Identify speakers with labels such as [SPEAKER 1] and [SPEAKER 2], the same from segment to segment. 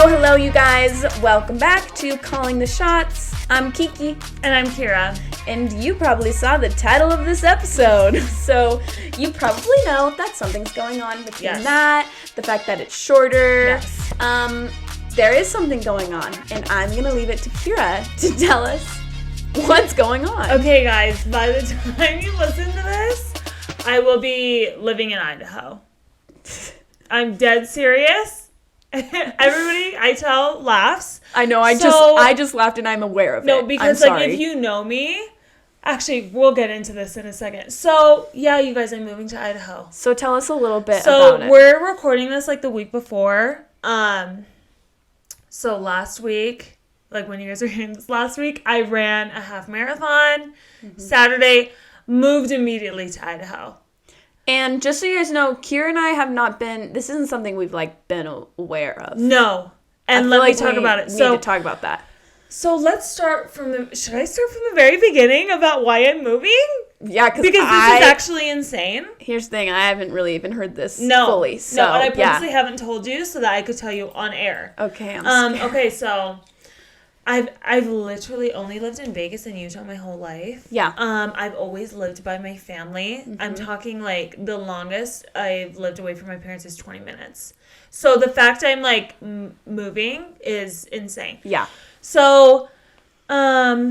[SPEAKER 1] Hello, you guys. Welcome back to Calling the Shots. I'm Kiki.
[SPEAKER 2] And I'm Kira.
[SPEAKER 1] And you probably saw the title of this episode. So you probably know that something's going on between that, the fact that it's shorter.
[SPEAKER 2] Yes.
[SPEAKER 1] There is something going on, and I'm going to leave it to Kira to tell us what's going on.
[SPEAKER 2] Okay, guys, by the time you listen to this, I will be living in Idaho. I'm dead serious. Everybody I tell laughs.
[SPEAKER 1] I know, I just laughed and I'm aware of it.
[SPEAKER 2] No, because if you know me, actually, we'll get into this in a second. So, yeah, you guys, I'm moving to Idaho.
[SPEAKER 1] So tell us a little bit about it.
[SPEAKER 2] So, we're recording this the week before. So last week, when you guys are hearing this last week, I ran a half marathon. Mm-hmm. Saturday, moved immediately to Idaho.
[SPEAKER 1] And just so you guys know, Kira and I have not been, this isn't something we've been aware of.
[SPEAKER 2] No. And let me talk about it.
[SPEAKER 1] We need to talk about that.
[SPEAKER 2] So let's start should I start from the very beginning about why I'm moving?
[SPEAKER 1] Yeah, because
[SPEAKER 2] this is actually insane.
[SPEAKER 1] Here's the thing, I haven't really even heard this fully.
[SPEAKER 2] No, and I purposely haven't told you so that I could tell you on air.
[SPEAKER 1] Okay, I'm scared.
[SPEAKER 2] Okay, so I've literally only lived in Vegas and Utah my whole life.
[SPEAKER 1] Yeah.
[SPEAKER 2] I've always lived by my family. Mm-hmm. I'm talking the longest I've lived away from my parents is 20 minutes. So the fact I'm moving is insane.
[SPEAKER 1] Yeah.
[SPEAKER 2] So, about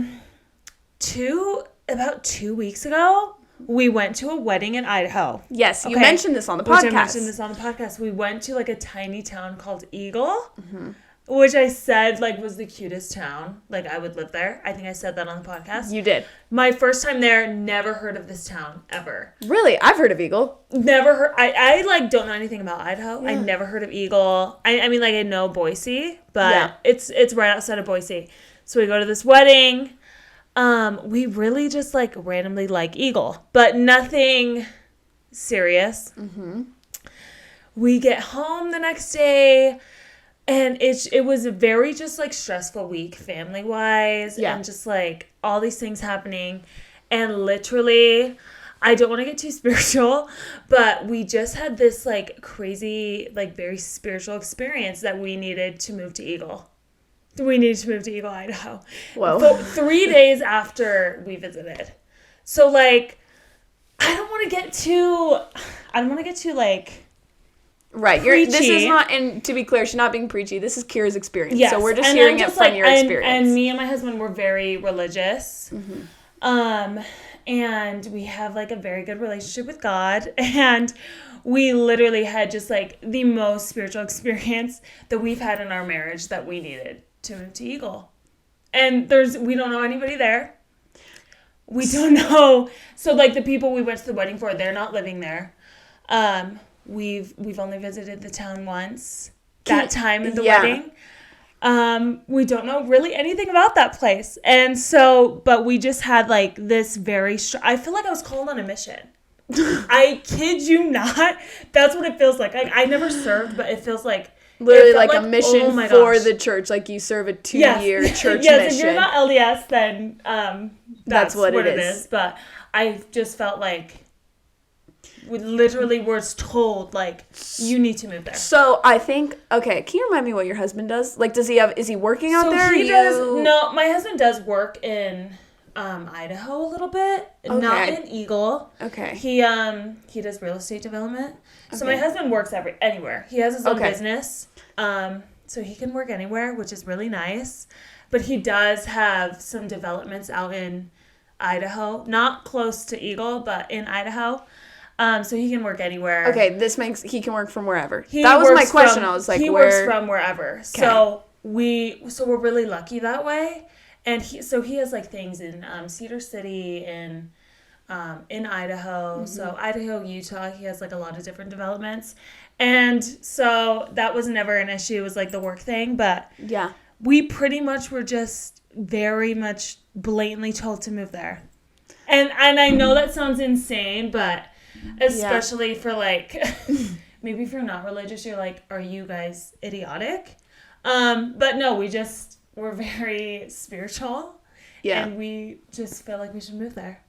[SPEAKER 2] 2 weeks ago, we went to a wedding in Idaho.
[SPEAKER 1] Yes, you mentioned this on the podcast.
[SPEAKER 2] We went to a tiny town called Eagle. Mm-hmm. Which I said, was the cutest town. I would live there. I think I said that on the podcast.
[SPEAKER 1] You did.
[SPEAKER 2] My first time there, never heard of this town, ever.
[SPEAKER 1] Really? I've heard of Eagle.
[SPEAKER 2] Never heard. I don't know anything about Idaho. Yeah. I never heard of Eagle. I mean, I know Boise, but it's right outside of Boise. So we go to this wedding. We really just, randomly like Eagle, but nothing serious. Mm-hmm. We get home the next day. And it was a very just stressful week family wise and just all these things happening. And literally, I don't want to get too spiritual, but we just had this crazy, very spiritual experience that we needed to move to Eagle. We needed to move to Eagle, Idaho.
[SPEAKER 1] Whoa.
[SPEAKER 2] 3 days after we visited. So I don't want to get too
[SPEAKER 1] right,
[SPEAKER 2] preachy.
[SPEAKER 1] This is not, and to be clear, she's not being preachy. This is Kira's experience, so we're just hearing it from your experience.
[SPEAKER 2] And me and my husband were very religious, and we have a very good relationship with God, and we literally had just the most spiritual experience that we've had in our marriage that we needed to move to Eagle, and we don't know anybody there. We don't know, so the people we went to the wedding for, they're not living there. We've only visited the town once, that time in the wedding. We don't know really anything about that place. And so, but we just had this very, I feel I was called on a mission. I kid you not. That's what it feels like. I never served, but it feels
[SPEAKER 1] literally a mission for the church. You serve a 2-year church mission.
[SPEAKER 2] Yes, if you're not LDS, then that's what it is. But I just felt we literally were told, you need to move there.
[SPEAKER 1] So, I think, okay, can you remind me what your husband does? Is he working out there?
[SPEAKER 2] No, my husband does work in Idaho a little bit, not in Eagle.
[SPEAKER 1] Okay.
[SPEAKER 2] He does real estate development. So my husband works anywhere. He has his own business, so he can work anywhere, which is really nice. But he does have some developments out in Idaho, not close to Eagle, but in Idaho. So he can work anywhere.
[SPEAKER 1] Okay, he can work from wherever. That was my question. I was
[SPEAKER 2] he works from wherever. Okay. So we're really lucky that way. And he has things in Cedar City and in Idaho. Mm-hmm. So Idaho, Utah, he has a lot of different developments. And so that was never an issue. It was the work thing, but we pretty much were just very much blatantly told to move there. And I know that sounds insane, but especially for maybe if you're not religious, you're are you guys idiotic? But no, we're very spiritual. Yeah. And we just feel we should move there.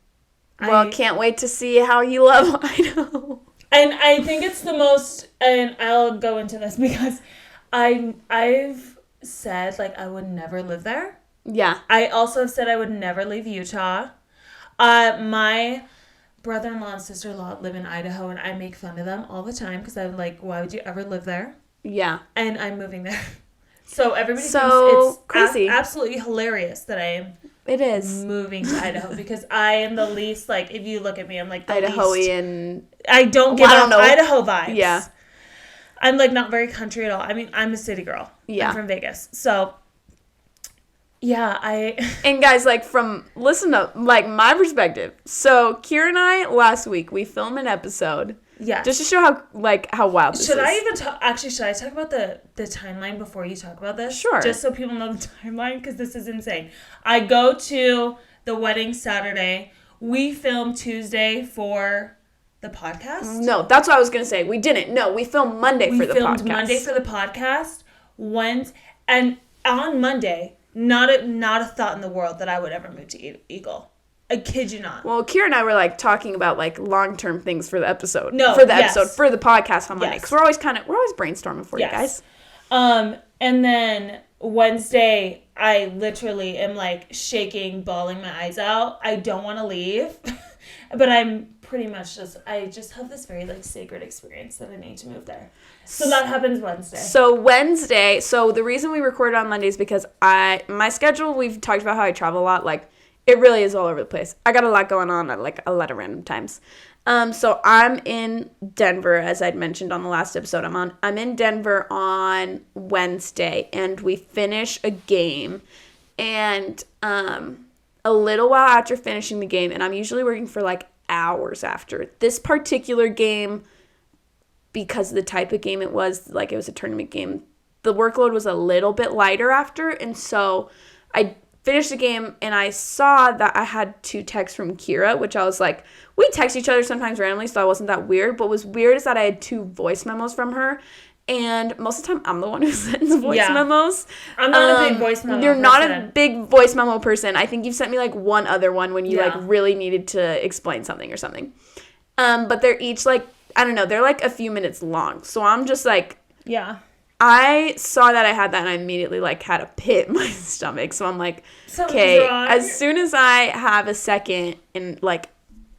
[SPEAKER 1] Well, can't wait to see how you love Idaho.
[SPEAKER 2] And I think it's the most, and I'll go into this because I've said, like, I would never live there.
[SPEAKER 1] Yeah.
[SPEAKER 2] I also have said I would never leave Utah. My brother-in-law and sister-in-law live in Idaho, and I make fun of them all the time because I'm like, why would you ever live there?
[SPEAKER 1] Yeah.
[SPEAKER 2] And I'm moving there. So everybody thinks it's
[SPEAKER 1] crazy.
[SPEAKER 2] Absolutely hilarious that I am moving to Idaho because I am the least, like, if you look at me, I'm like the
[SPEAKER 1] Idahoian.
[SPEAKER 2] least. I don't give off Idaho vibes. Yeah. I'm, like, not very country at all. I mean, I'm a city girl. Yeah. I'm from Vegas. So, yeah,
[SPEAKER 1] And guys, like, listen up, like, my perspective. So, Kira and I, last week, we filmed an episode. Yeah. Just to show how wild this is.
[SPEAKER 2] Should I talk about the timeline before you talk about this?
[SPEAKER 1] Sure.
[SPEAKER 2] Just so people know the timeline, because this is insane. I go to the wedding Saturday. We film Tuesday for the podcast.
[SPEAKER 1] No, that's what I was going to say. We didn't. No, we filmed Monday for the podcast. We filmed
[SPEAKER 2] Monday for the podcast. And on Monday, not a thought in the world that I would ever move to Eagle. I kid you not.
[SPEAKER 1] Well, Kira and I were, like, talking about, like, long-term things for the episode.
[SPEAKER 2] No,
[SPEAKER 1] for the episode, for the podcast on Monday.
[SPEAKER 2] Yes.
[SPEAKER 1] Because we're always brainstorming for you guys.
[SPEAKER 2] And then Wednesday, I literally am, like, shaking, bawling my eyes out. I don't want to leave. But I'm pretty much I just have this very, like, sacred experience that I need to move there. So that happens Wednesday.
[SPEAKER 1] So the reason we recorded on Monday is because my schedule, we've talked about how I travel a lot, like, it really is all over the place. I got a lot going on at, like, a lot of random times. So I'm in Denver, as I'd mentioned on the last episode. I'm in Denver on Wednesday, and we finish a game. And a little while after finishing the game, and I'm usually working for, like, hours after. This particular game, because of the type of game it was, like, it was a tournament game, the workload was a little bit lighter after, and so I finished the game, and I saw that I had 2 texts from Kira, which I was like, we text each other sometimes randomly, so I wasn't that weird. But what was weird is that I had 2 voice memos from her, and most of the time, I'm the one who sends voice memos.
[SPEAKER 2] I'm not a big voice memo
[SPEAKER 1] You're not a big voice memo person. I think you've sent me, like, one other one when you, like, really needed to explain something or something. But they're each, like, I don't know, they're, like, a few minutes long. So I'm just, like...
[SPEAKER 2] Yeah.
[SPEAKER 1] I saw that I had that, and I immediately, like, had a pit in my stomach. So I'm like, okay, as soon as I have a second and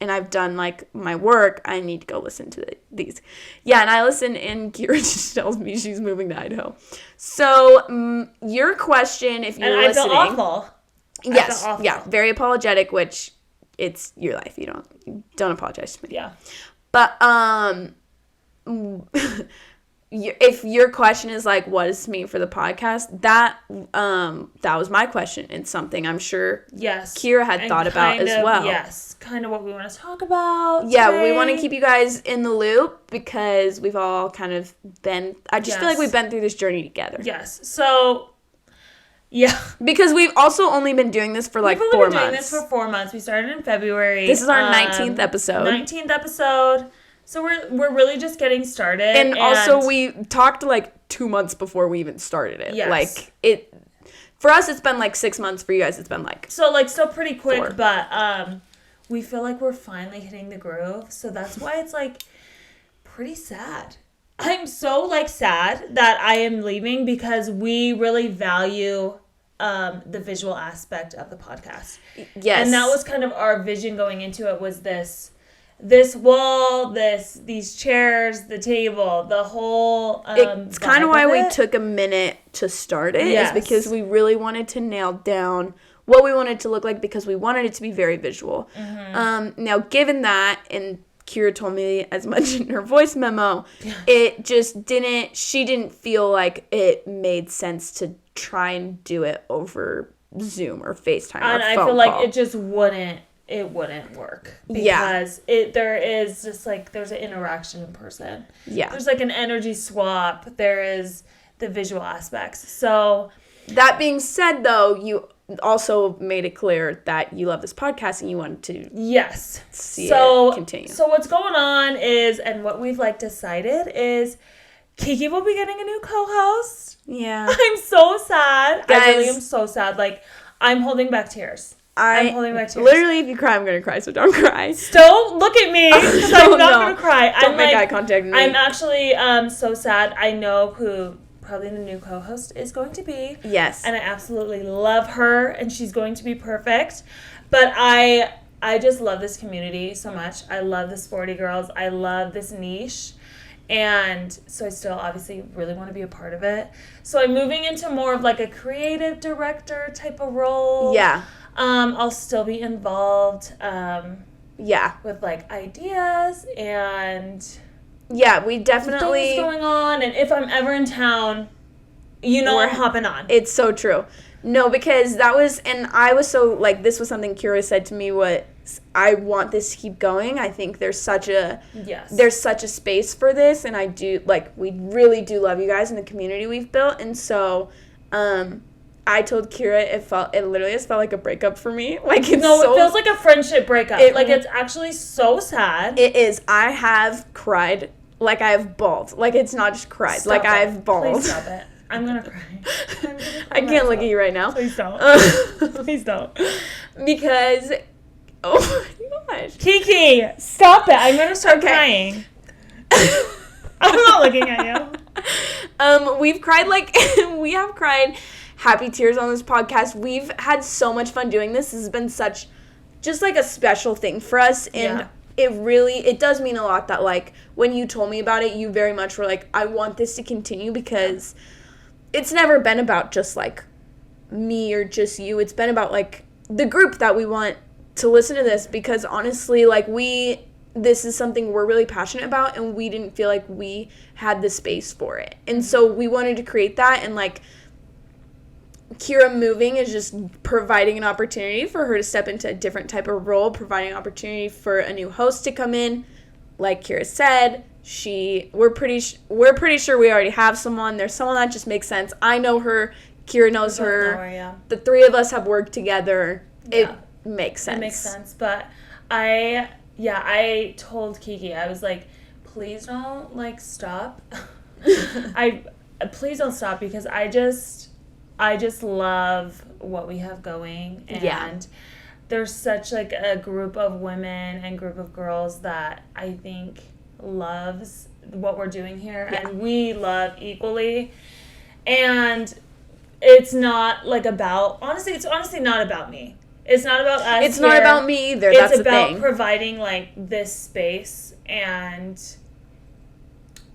[SPEAKER 1] I've done, like, my work, I need to go listen to these. Yeah, and I listen, and Kira just tells me she's moving to Idaho. So your question, if you're listening.
[SPEAKER 2] And I feel awful.
[SPEAKER 1] Yes, yeah, very apologetic, which it's your life. You don't apologize to me.
[SPEAKER 2] Yeah.
[SPEAKER 1] But, if your question is, like, what does this mean for the podcast, that was my question. It's something I'm sure Kira had thought about as well.
[SPEAKER 2] Yes, kind of what we want to talk about
[SPEAKER 1] Yeah,
[SPEAKER 2] today.
[SPEAKER 1] we want to keep you guys in the loop because we've all kind of been, I just feel like we've been through this journey together.
[SPEAKER 2] Yes, so, yeah.
[SPEAKER 1] Because we've also only been doing this for, like, 4 months. We've only been doing
[SPEAKER 2] this for 4 months. We started in February.
[SPEAKER 1] This is our 19th episode.
[SPEAKER 2] 19th episode. So we're really just getting started.
[SPEAKER 1] And also we talked, like, 2 months before we even started it.
[SPEAKER 2] Yes.
[SPEAKER 1] Like, for us, it's been, like, 6 months. For you guys, it's been, like...
[SPEAKER 2] So, like, still pretty quick, 4. But we feel like we're finally hitting the groove. So that's why it's, like, pretty sad. I'm so, like, sad that I am leaving because we really value the visual aspect of the podcast.
[SPEAKER 1] Yes.
[SPEAKER 2] And that was kind of our vision going into it, was this wall, these chairs, the table, the whole
[SPEAKER 1] it's kind of why we took a minute to start it. Yes. Is because we really wanted to nail down what we wanted it to look like, because we wanted it to be very visual. Mm-hmm. Now, given that, and Kira told me as much in her voice memo, it just she didn't feel like it made sense to try and do it over Zoom or FaceTime or phone call.
[SPEAKER 2] I feel like it just wouldn't work because there is just, like, there's an interaction in person. Yeah. There's, like, an energy swap. There is the visual aspects. So
[SPEAKER 1] that being said, though, you also made it clear that you love this podcast and you wanted to see it continue. So
[SPEAKER 2] what's going on is, and what we've, like, decided is, Kiki will be getting a new co-host.
[SPEAKER 1] Yeah.
[SPEAKER 2] I'm so sad. Guys, I really am so sad. Like, I'm holding back tears. I'm holding back tears.
[SPEAKER 1] Literally, if you cry, I'm going to cry, so don't cry.
[SPEAKER 2] Don't look at me, because I'm not going to cry.
[SPEAKER 1] Don't make eye contact with me.
[SPEAKER 2] I'm actually so sad. I know who probably the new co-host is going to be.
[SPEAKER 1] Yes.
[SPEAKER 2] And I absolutely love her, and she's going to be perfect. But I just love this community so much. I love the sporty girls. I love this niche. And so I still obviously really want to be a part of it. So I'm moving into more of like a creative director type of role.
[SPEAKER 1] Yeah.
[SPEAKER 2] I'll still be involved with like ideas and
[SPEAKER 1] we definitely
[SPEAKER 2] things going on. And if I'm ever in town, I'm hopping on.
[SPEAKER 1] It's so true. No, because I was so, like, this was something Kira said to me, I want this to keep going. I think there's such a space for this, and I do, like, we really do love you guys and the community we've built, and so, I told Kira it literally just felt like a breakup for me. Like, it
[SPEAKER 2] feels like a friendship breakup. It's actually so sad.
[SPEAKER 1] It is. I have cried, like, I have bawled. Like, it's not just cried. I've bawled.
[SPEAKER 2] Please stop it. I'm gonna cry.
[SPEAKER 1] I can't look at you right now.
[SPEAKER 2] Please don't. Please don't.
[SPEAKER 1] Because, oh my gosh.
[SPEAKER 2] Kiki, stop it. I'm gonna start crying. I'm not looking at you.
[SPEAKER 1] We have cried happy tears on this podcast. We've had so much fun doing this. This has been such, just like a special thing for us. And it does mean a lot that, like, when you told me about it, you very much were like, I want this to continue because it's never been about just, like, me or just you. It's been about, like, the group that we want to listen to this because, honestly, like, this is something we're really passionate about and we didn't feel like we had the space for it. And so we wanted to create that, and, like, Kira moving is just providing an opportunity for her to step into a different type of role, providing an opportunity for a new host to come in. Like Kira said, we're pretty sure we already have someone. There's someone that just makes sense. I know her. Kira knows her. The three of us have worked together. It makes sense.
[SPEAKER 2] It makes sense. But I told Kiki, I was like, please don't, like, stop. Please don't stop because I just love what we have going, and there's such, like, a group of women and group of girls that I think loves what we're doing here, and we love equally, and it's not, like, it's honestly not about me. It's not about us.
[SPEAKER 1] It's not about me either. That's the thing.
[SPEAKER 2] It's about providing, like, this space, and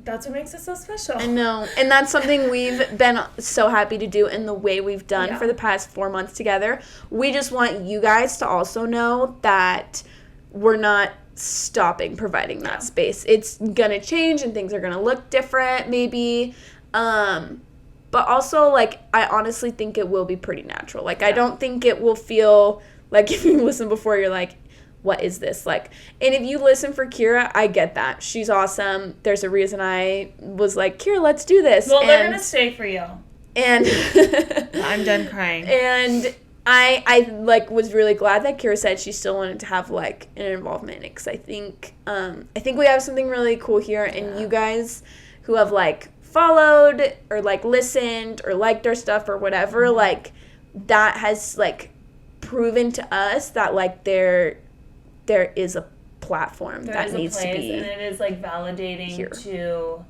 [SPEAKER 2] that's what makes it so special.
[SPEAKER 1] I know. And that's something we've been so happy to do in the way we've done for the past 4 months together. We just want you guys to also know that we're not stopping providing that space. It's going to change and things are going to look different maybe. But also, like, I honestly think it will be pretty natural. Like, I don't think it will feel like if you listen before, you're like, what is this? Like, and if you listen for Kira, I get that. She's awesome. There's a reason I was like, Kira, let's do this.
[SPEAKER 2] Well, they're going to stay for you.
[SPEAKER 1] And
[SPEAKER 2] I'm done crying.
[SPEAKER 1] And I like was really glad that Kira said she still wanted to have, like, an involvement in it, because I think we have something really cool here, and you guys who have, like, followed or, like, listened or liked our stuff or whatever, like, that has, like, proven to us that, like, there is a platform that needs to be,
[SPEAKER 2] and it is, like, validating
[SPEAKER 1] here.
[SPEAKER 2] To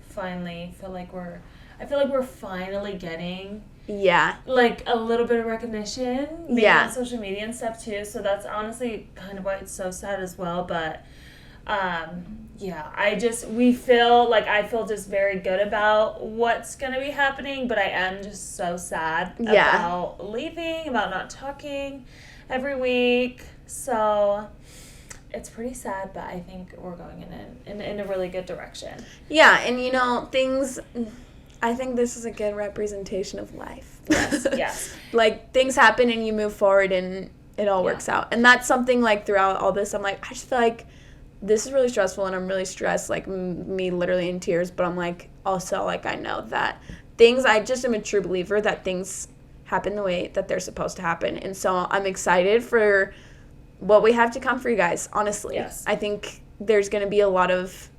[SPEAKER 2] finally feel like we're finally getting like a little bit of recognition on social media and stuff too. So that's honestly kind of why it's so sad as well. But I feel just very good about what's gonna be happening, but I am just so sad about leaving, about not talking every week. So it's pretty sad, but I think we're going in a really good direction.
[SPEAKER 1] Yeah, and I think this is a good representation of life.
[SPEAKER 2] Yes.
[SPEAKER 1] Like, things happen and you move forward and it all works out. And that's something, like, throughout all this, I'm like, I just feel like this is really stressful and I'm really stressed, like, me literally in tears, but I'm like, also, like, I know that I just am a true believer that things happen the way that they're supposed to happen. And so I'm excited for what we have to come for you guys, honestly.
[SPEAKER 2] Yes.
[SPEAKER 1] I think there's going to be a lot of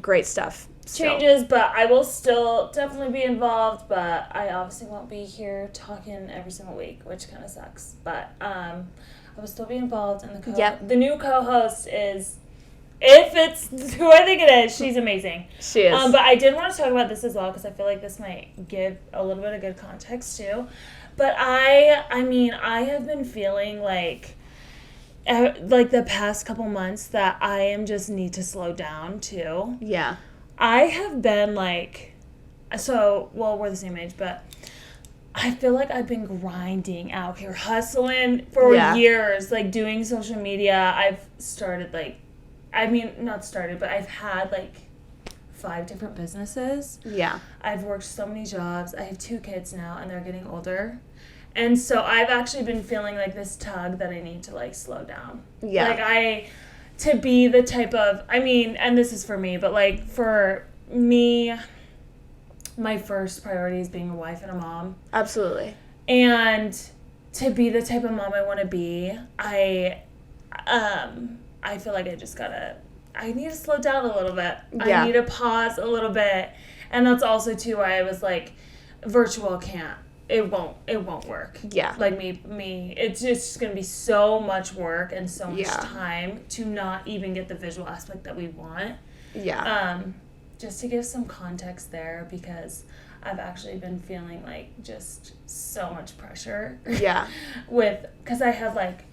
[SPEAKER 1] great stuff.
[SPEAKER 2] Changes, but I will still definitely be involved, but I obviously won't be here talking every single week, which kind of sucks. But I will still be involved, and the new co-host is If it's who I think it is, she's amazing.
[SPEAKER 1] She is.
[SPEAKER 2] But I did want to talk about this as well because I feel like this might give a little bit of good context too. But I mean, I have been feeling like the past couple months that I am just need to slow down too.
[SPEAKER 1] Yeah.
[SPEAKER 2] I have been like, we're the same age, but I feel like I've been grinding out here, hustling for years, like doing social media. I've started I've had like 5 different businesses.
[SPEAKER 1] Yeah.
[SPEAKER 2] I've worked so many jobs. I have 2 kids now and they're getting older. And so I've actually been feeling like this tug that I need to like slow down.
[SPEAKER 1] Yeah.
[SPEAKER 2] Like to be the type of, I mean, and this is for me, but like for me, my first priority is being a wife and a mom.
[SPEAKER 1] Absolutely.
[SPEAKER 2] And to be the type of mom I want to be, I feel like I need to slow down a little bit.
[SPEAKER 1] Yeah.
[SPEAKER 2] I need to pause a little bit. And that's also too why I was like, virtual can't. It won't work.
[SPEAKER 1] Yeah.
[SPEAKER 2] Like me, it's just going to be so much work and so much
[SPEAKER 1] Yeah.
[SPEAKER 2] time to not even get the visual aspect that we want.
[SPEAKER 1] Yeah.
[SPEAKER 2] Just to give some context there, because I've actually been feeling like just so much pressure.
[SPEAKER 1] Yeah.
[SPEAKER 2] Because I have like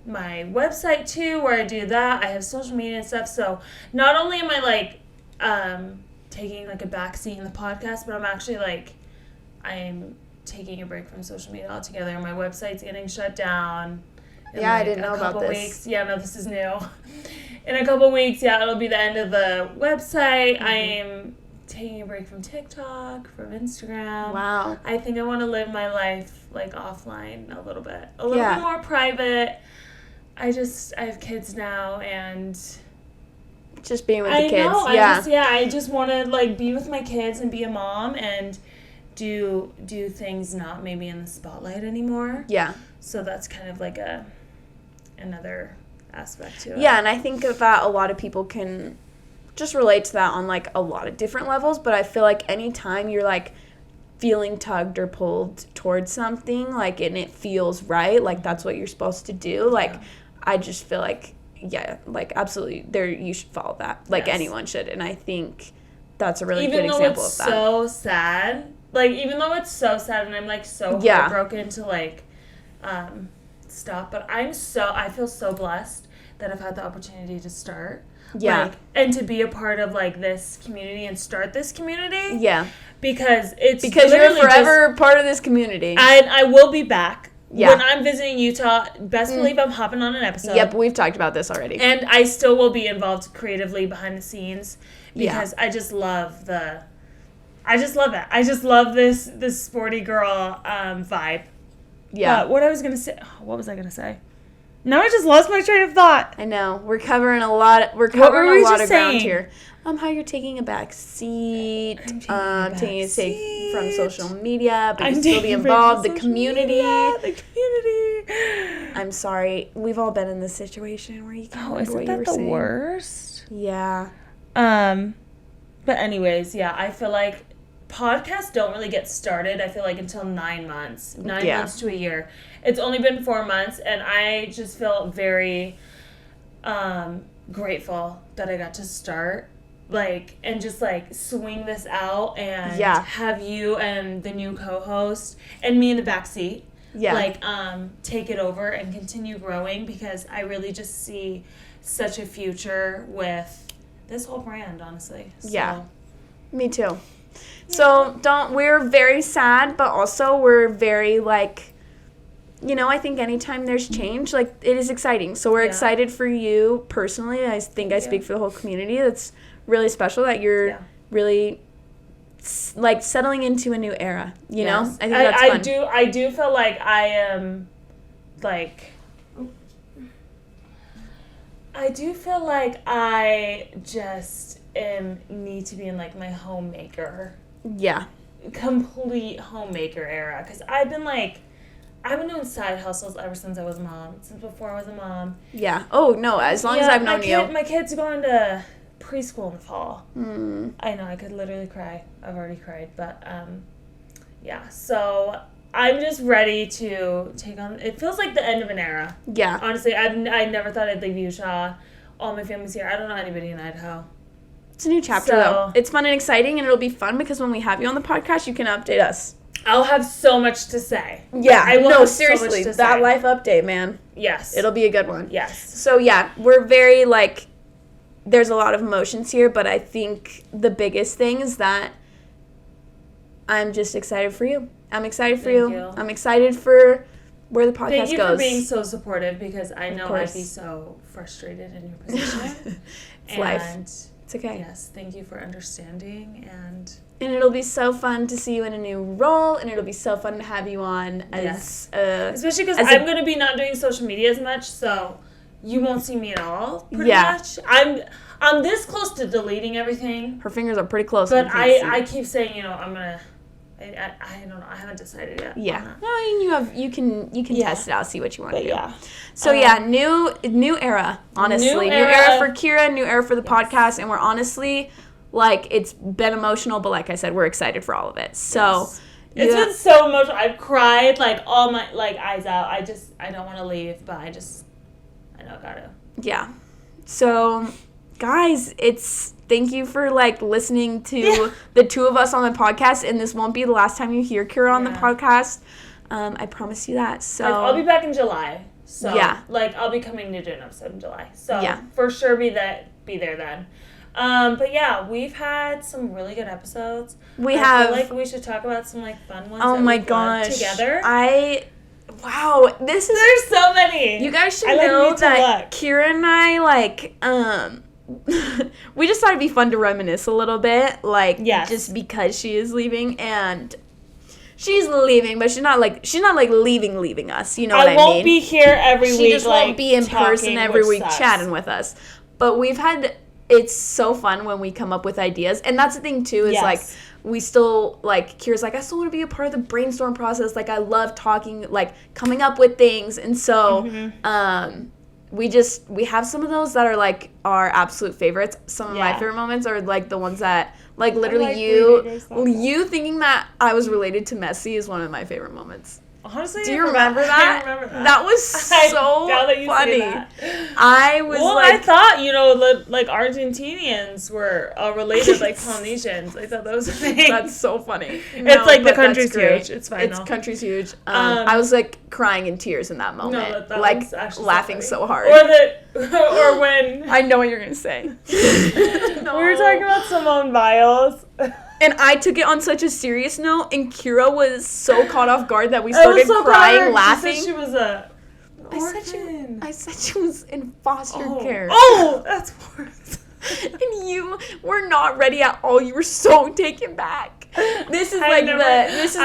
[SPEAKER 2] my website too, where I do that. I have social media and stuff. So not only am I like taking like a backseat in the podcast, but I'm actually like I'm taking a break from social media altogether. My website's getting shut down.
[SPEAKER 1] Yeah, I didn't know about this.
[SPEAKER 2] Weeks. Yeah, no, this is new. In a couple weeks, it'll be the end of the website. Mm-hmm. I'm taking a break from TikTok, from Instagram.
[SPEAKER 1] Wow.
[SPEAKER 2] I think I want to live my life like offline a little bit more private. I have kids now, and
[SPEAKER 1] just being with the kids.
[SPEAKER 2] I just want to like be with my kids and be a mom and do things not maybe in the spotlight anymore.
[SPEAKER 1] Yeah.
[SPEAKER 2] So that's kind of like another aspect to it.
[SPEAKER 1] Yeah, and I think that a lot of people can just relate to that on like a lot of different levels, but I feel like anytime you're like feeling tugged or pulled towards something, like, and it feels right, like that's what you're supposed to do, like I just feel like like absolutely you should follow that, like anyone should, and I think that's a really good example of that.
[SPEAKER 2] Even though it's so sad and I'm like so heartbroken to like stop, but I feel so blessed that I've had the opportunity to start. Yeah. Like, and to be a part of like this community and start this community. Yeah. Because you're
[SPEAKER 1] forever part of this community.
[SPEAKER 2] And I will be back. Yeah. When I'm visiting Utah, best believe I'm hopping on an episode.
[SPEAKER 1] Yep, we've talked about this already.
[SPEAKER 2] And I still will be involved creatively behind the scenes because I just love it. I just love this sporty girl vibe. Yeah. What was I going to say? Now I just lost my train of thought.
[SPEAKER 1] I know. We're covering a lot of ground here. How you're taking a back seat. Taking a seat from social media, but you still be involved. The community.
[SPEAKER 2] Yeah, the community.
[SPEAKER 1] I'm sorry. We've all been in this situation where you can't remember what you were saying.
[SPEAKER 2] Isn't that the worst?
[SPEAKER 1] Yeah.
[SPEAKER 2] But anyways, I feel like podcasts don't really get started, I feel like, until 9 months. 9 months to a year. It's only been 4 months, and I just feel very grateful that I got to start, like, and just, like, swing this out and have you and the new co-host and me in the backseat, like, take it over and continue growing, because I really just see such a future with this whole brand, honestly. So.
[SPEAKER 1] Yeah. Me too. So we're very sad, but also we're very, like, I think anytime there's change, like, it is exciting. So we're excited for you personally. I think I speak for the whole community. That's really special that you're really, like, settling into a new era, you know? I think that's fun.
[SPEAKER 2] I do feel like I am, like, I do feel like I just need to be in, like, my homemaker. Yeah. Complete homemaker era. Because I've been doing side hustles ever since I was a mom. Since before I was a mom.
[SPEAKER 1] Yeah. Oh, no. As long as I've known you.
[SPEAKER 2] My kid's going to preschool in the fall. Mm. I know. I could literally cry. I've already cried. But, So, I'm just ready to take on... It feels like the end of an era. Yeah. Honestly, I never thought I'd leave Utah all my family's here. I don't know anybody in Idaho.
[SPEAKER 1] It's a new chapter, though. It's fun and exciting, and it'll be fun because when we have you on the podcast, you can update us.
[SPEAKER 2] I'll have so much to say.
[SPEAKER 1] Yeah, seriously, so that life update, man.
[SPEAKER 2] Yes.
[SPEAKER 1] It'll be a good one.
[SPEAKER 2] Yes.
[SPEAKER 1] So, yeah, we're very, like, there's a lot of emotions here, but I think the biggest thing is that I'm just excited for you. I'm excited for you. I'm excited for where the podcast goes.
[SPEAKER 2] Thank you for being so supportive because I know I'd be so frustrated in your position.
[SPEAKER 1] It's life. It's okay.
[SPEAKER 2] Yes, thank you for understanding and
[SPEAKER 1] it'll be so fun to see you in a new role, and it'll be so fun to have you on as
[SPEAKER 2] especially because I'm going to be not doing social media as much, so you won't see me at all pretty much. I'm this close to deleting everything.
[SPEAKER 1] Her fingers are pretty close.
[SPEAKER 2] But I keep saying, you know, I'm going to I don't know. I haven't decided yet.
[SPEAKER 1] Yeah. No, you can test it out, see what you want to do.
[SPEAKER 2] Yeah.
[SPEAKER 1] So new era, honestly. New era for Kira, new era for the podcast, and we're honestly, like, it's been emotional, but like I said, we're excited for all of it. So
[SPEAKER 2] it's been so emotional. I've cried, like, all my, like, eyes out. I don't want to leave, but I know I gotta.
[SPEAKER 1] Yeah. So, guys, thank you for, like, listening to the two of us on the podcast, and this won't be the last time you hear Kira on the podcast. I promise you that. So
[SPEAKER 2] like, I'll be back in July. So like, I'll be coming to do an episode in July. So for sure be there then. But yeah, we've had some really good episodes. I feel like we should talk about some, like, fun ones.
[SPEAKER 1] Oh my gosh.
[SPEAKER 2] Together.
[SPEAKER 1] There's
[SPEAKER 2] so many.
[SPEAKER 1] You guys should know that Kira and I, like, we just thought it'd be fun to reminisce a little bit, like, just because she is leaving, and she's leaving, but she's not like leaving us, you know what I mean?
[SPEAKER 2] I won't be here every week.
[SPEAKER 1] She just won't be in person every week chatting with us. But it's so fun when we come up with ideas, and that's the thing too, is like, we still, like, Kira's like, I still want to be a part of the brainstorm process, like, I love talking, like, coming up with things, and so, we have some of those that are, like, our absolute favorites. Some of my favorite moments are, like, the ones that, like, literally you thinking that I was related to Messi is one of my favorite moments.
[SPEAKER 2] Honestly,
[SPEAKER 1] do you remember that?
[SPEAKER 2] I remember that.
[SPEAKER 1] That was so funny. I was
[SPEAKER 2] I thought, you know, like, Argentinians were related, like, Polynesians. I thought that was a thing.
[SPEAKER 1] That's so funny.
[SPEAKER 2] It's like the country's huge. It's fine.
[SPEAKER 1] Country's huge. I was, like, crying in tears in that moment.
[SPEAKER 2] No,
[SPEAKER 1] like, laughing so hard.
[SPEAKER 2] Or when
[SPEAKER 1] I know what you're gonna say.
[SPEAKER 2] No. We were talking about Simone Biles.
[SPEAKER 1] And I took it on such a serious note, and Kira was so caught off guard that we started crying, laughing.
[SPEAKER 2] She said she was a
[SPEAKER 1] orphan. I said she was in foster care.
[SPEAKER 2] Oh, that's worse.
[SPEAKER 1] And you were not ready at all. You were so taken back. This is I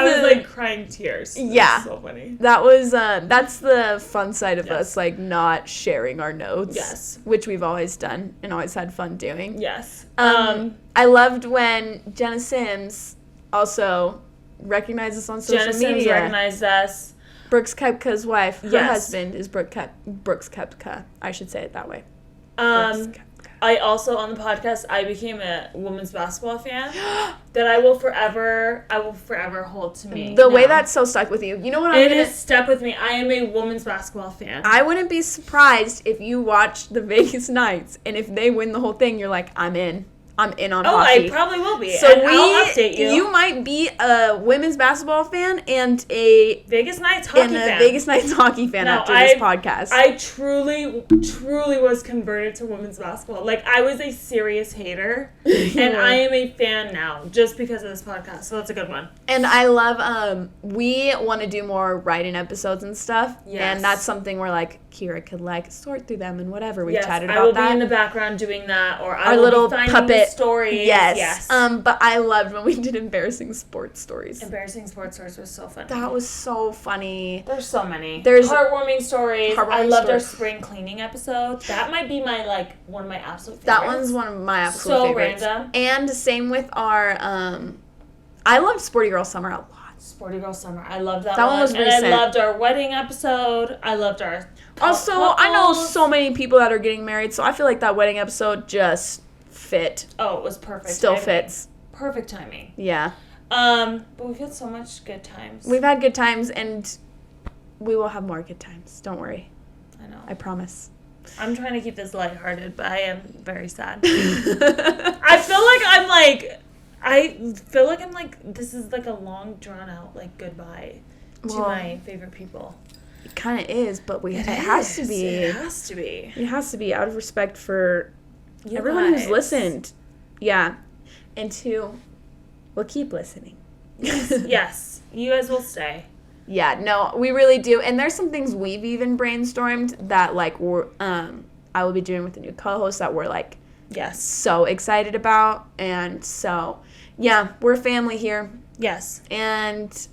[SPEAKER 2] was like crying tears.
[SPEAKER 1] Yeah.
[SPEAKER 2] So funny.
[SPEAKER 1] That was that's the fun side of us, like, not sharing our notes.
[SPEAKER 2] Yes.
[SPEAKER 1] Which we've always done and always had fun doing.
[SPEAKER 2] Yes.
[SPEAKER 1] I loved when Jenna Sims also recognized us on social media.
[SPEAKER 2] Jenna Sims recognized us.
[SPEAKER 1] Brooks Koepka's wife. Her husband is Brooks Koepka. I should say it that way.
[SPEAKER 2] I also, on the podcast, I became a women's basketball fan that I will forever hold to me.
[SPEAKER 1] The way that's so stuck with you. You know what
[SPEAKER 2] It is stuck with me. I am a women's basketball fan.
[SPEAKER 1] I wouldn't be surprised if you watch the Vegas Knights, and if they win the whole thing, you're like, I'm in on hockey.
[SPEAKER 2] I probably will be.
[SPEAKER 1] So
[SPEAKER 2] I'll update you.
[SPEAKER 1] You might be a women's basketball fan and a
[SPEAKER 2] Vegas Knights hockey fan.
[SPEAKER 1] Vegas Knights hockey fan after this podcast.
[SPEAKER 2] I truly was converted to women's basketball. Like, I was a serious hater, and I am a fan now just because of this podcast. So that's a good one.
[SPEAKER 1] And I love. We want to do more write-in episodes and stuff. Yes. And that's something where, like, Kira could, like, sort through them and whatever. We chatted about that.
[SPEAKER 2] I will be in the background doing that, or
[SPEAKER 1] our little puppet
[SPEAKER 2] stories.
[SPEAKER 1] Yes. But I loved when we did embarrassing sports stories.
[SPEAKER 2] Embarrassing sports stories was so funny.
[SPEAKER 1] That was so funny.
[SPEAKER 2] There's so many.
[SPEAKER 1] There's
[SPEAKER 2] heartwarming stories. I loved our spring cleaning episode. That might be my, like, one of my absolute favorites.
[SPEAKER 1] That one's one of my absolute favorites.
[SPEAKER 2] So random.
[SPEAKER 1] And same with our I loved Sporty Girl Summer a lot.
[SPEAKER 2] Sporty Girl Summer. I loved that one.
[SPEAKER 1] That one was recent.
[SPEAKER 2] And I loved our wedding episode. I loved our
[SPEAKER 1] also, I know so many people that are getting married, so I feel like that wedding episode just fit.
[SPEAKER 2] Oh, it was perfect.
[SPEAKER 1] Still fits.
[SPEAKER 2] Perfect timing.
[SPEAKER 1] Yeah.
[SPEAKER 2] But we've had so much good times.
[SPEAKER 1] We've had good times, and we will have more good times. Don't worry.
[SPEAKER 2] I know.
[SPEAKER 1] I promise.
[SPEAKER 2] I'm trying to keep this lighthearted, but I am very sad. I feel like I'm like, this is like a long, drawn out, like, goodbye to my favorite people.
[SPEAKER 1] It kind of is, but it has to be.
[SPEAKER 2] It has to be.
[SPEAKER 1] It has to be out of respect for
[SPEAKER 2] You
[SPEAKER 1] everyone
[SPEAKER 2] guys.
[SPEAKER 1] who's listened. Yeah. And 2, we'll keep listening.
[SPEAKER 2] Yes. You guys will stay.
[SPEAKER 1] Yeah, no, we really do. And there's some things we've even brainstormed that, like, I will be doing with the new co-host that we're, like, so excited about. And so, yeah, we're a family here.
[SPEAKER 2] Yes.
[SPEAKER 1] And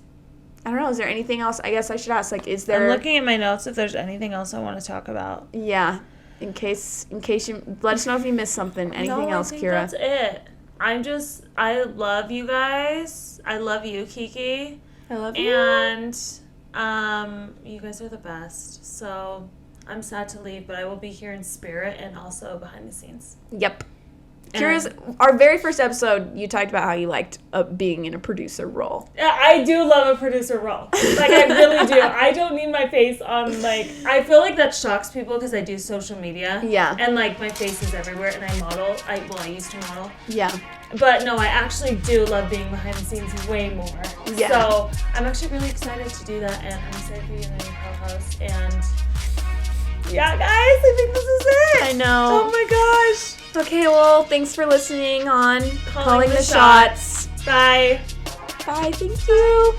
[SPEAKER 1] I don't know, is there anything else? I guess I should ask, like, is there...
[SPEAKER 2] I'm looking at my notes if there's anything else I want to talk about.
[SPEAKER 1] Yeah. In case you... Let us know if you missed something. Anything else, Kira?
[SPEAKER 2] That's it. I love you guys. I love you, Kiki.
[SPEAKER 1] I love you.
[SPEAKER 2] And you guys are the best. So I'm sad to leave, but I will be here in spirit and also behind the scenes.
[SPEAKER 1] Yep. Kira's, our very first episode, you talked about how you liked being in a producer role.
[SPEAKER 2] Yeah, I do love a producer role. Like, I really do. I don't need my face on, like, I feel like that shocks people because I do social media.
[SPEAKER 1] Yeah.
[SPEAKER 2] And, like, my face is everywhere, and I model. I used to model.
[SPEAKER 1] Yeah.
[SPEAKER 2] But, no, I actually do love being behind the scenes way more.
[SPEAKER 1] Yeah.
[SPEAKER 2] So, I'm actually really excited to do that, and I'm excited for you and your co-host, and... yeah, guys, I think this is it.
[SPEAKER 1] I know.
[SPEAKER 2] Oh, my gosh.
[SPEAKER 1] Okay, well, thanks for listening on
[SPEAKER 2] Calling the
[SPEAKER 1] Shots.
[SPEAKER 2] Bye.
[SPEAKER 1] Bye, thank you.